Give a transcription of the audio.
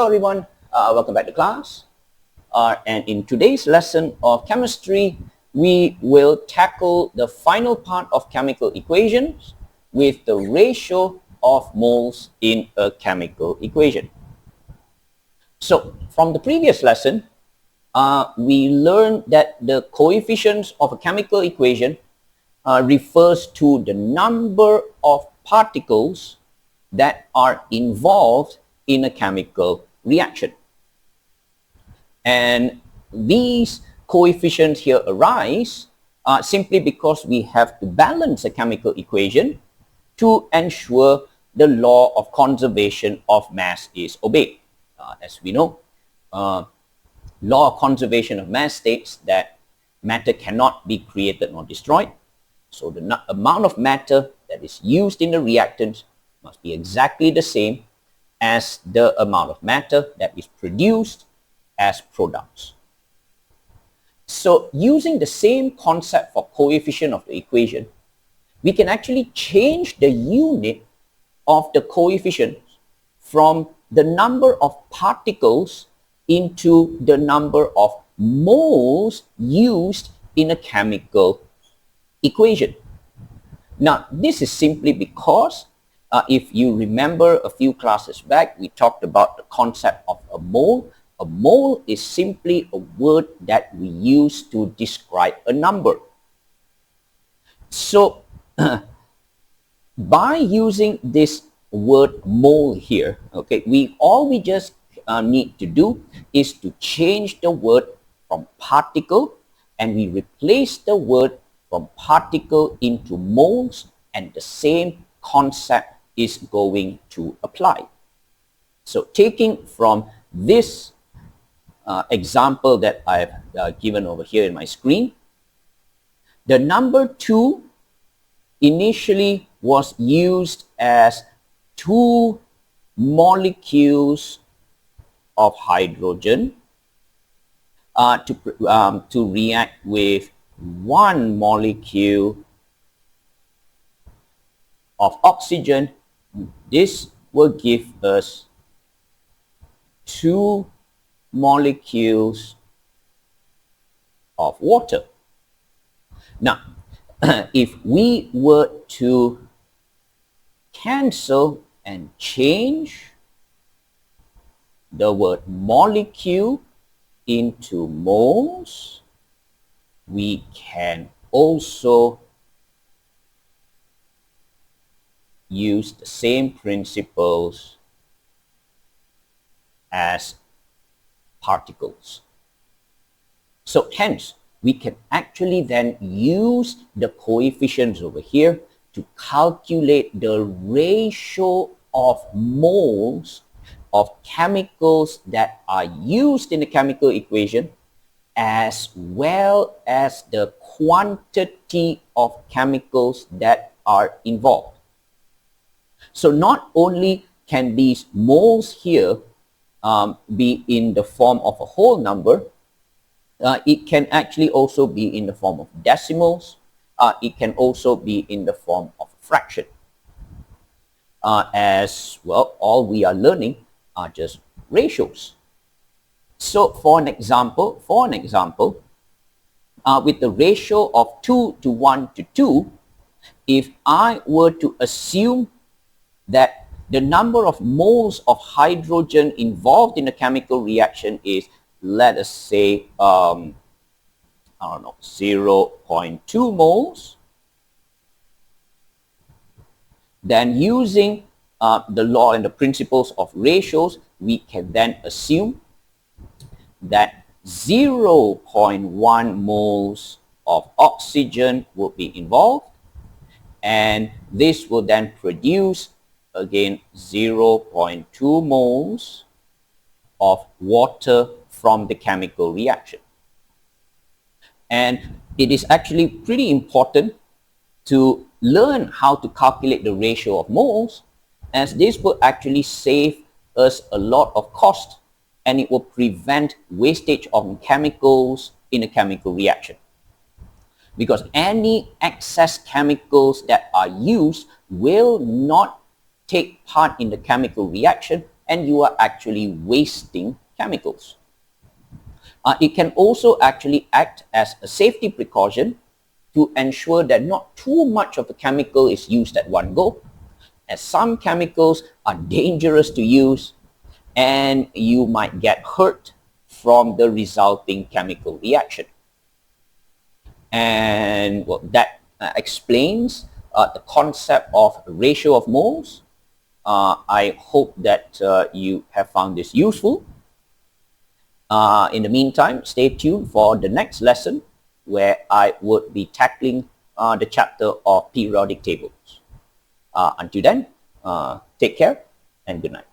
Hello everyone, welcome back to class. And in today's lesson of chemistry, we will tackle the final part of chemical equations with the ratio of moles in a chemical equation. So from the previous lesson, we learned that the coefficients of a chemical equation refers to the number of particles that are involved in a chemical reaction. And these coefficients here arise simply because we have to balance a chemical equation to ensure the law of conservation of mass is obeyed. As we know, law of conservation of mass states that matter cannot be created nor destroyed. So the amount of matter that is used in the reactant must be exactly the same as the amount of matter that is produced as products. So using the same concept for coefficient of the equation, we can actually change the unit of the coefficient from the number of particles into the number of moles used in a chemical equation. Now, this is simply because if you remember a few classes back, we talked about the concept of a mole. A mole is simply a word that we use to describe a number. So, by using this word mole here, okay, all we just need to do is to change the word from particle, and we replace the word from particle into moles, and the same concept is going to apply. So taking from this example that I've given over here in my screen, the number 2 initially was used as 2 molecules of hydrogen to react with 1 molecule of oxygen. This will give us 2 molecules of water. Now, if we were to cancel and change the word molecule into moles, we can also use the same principles as particles. So hence, we can actually then use the coefficients over here to calculate the ratio of moles of chemicals that are used in the chemical equation, as well as the quantity of chemicals that are involved. So not only can these moles here be in the form of a whole number, it can actually also be in the form of decimals. It can also be in the form of a fraction. As well, all we are learning are just ratios. So for an example, with the ratio of 2 to 1 to 2, if I were to assume that the number of moles of hydrogen involved in a chemical reaction is, let us say, 0.2 moles, then using the law and the principles of ratios, we can then assume that 0.1 moles of oxygen will be involved, and this will then produce again 0.2 moles of water from the chemical reaction. And it is actually pretty important to learn how to calculate the ratio of moles, as this will actually save us a lot of cost, and it will prevent wastage of chemicals in a chemical reaction. Because any excess chemicals that are used will not take part in the chemical reaction, and you are actually wasting chemicals. It can also actually act as a safety precaution to ensure that not too much of a chemical is used at one go, as some chemicals are dangerous to use and you might get hurt from the resulting chemical reaction. And well, that explains the concept of ratio of moles. I hope that you have found this useful. In the meantime, stay tuned for the next lesson where I would be tackling the chapter of periodic tables. Until then, take care and good night.